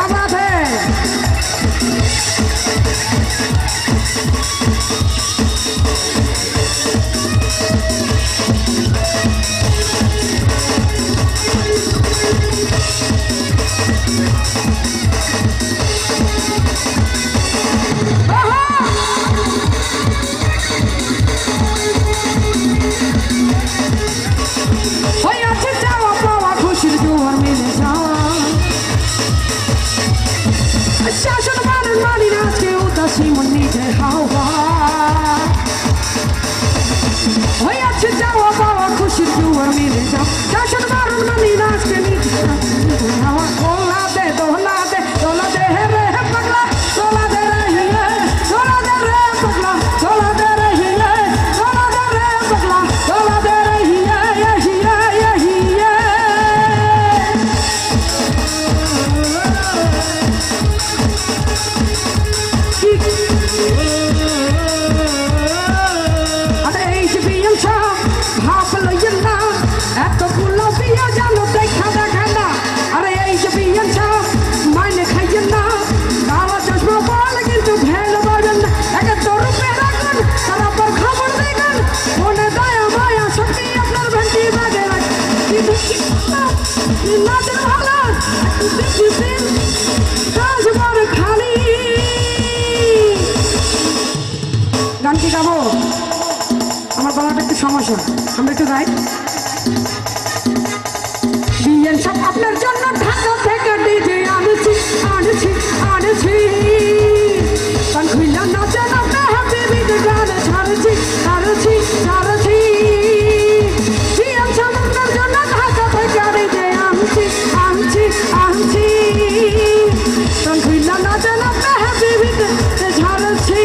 क्या बात है Simon need a hawa. Hoy ache jawa bawa khushi juwar mile jao. Jashan marun mani naach ke need hawa. Dola de he re pagla. Dola de rahi hai. Dola de re pagla. Dola de rahi hai. Dola de re pagla. Dola de rahi hai. Yahi hai yahi hai. গান কি গাবো আমার গলাটা একটু সমস্যা আমরা একটু গাই বিয়ের সব আপনার জন্য ঢাকা থেকে ডিজে আনছি আনছি আনছি গান খুইলা নাচে নাচে হ্যাপি বিট গান ছাড়ছি ছাড়ছি ছাড়ছি বিয়ের সব আপনার জন্য ঢাকা থেকে ডিজে আনছি আনছি আনছি গান খুইলা নাচে নাচে হ্যাপি বিট ছাড়ছি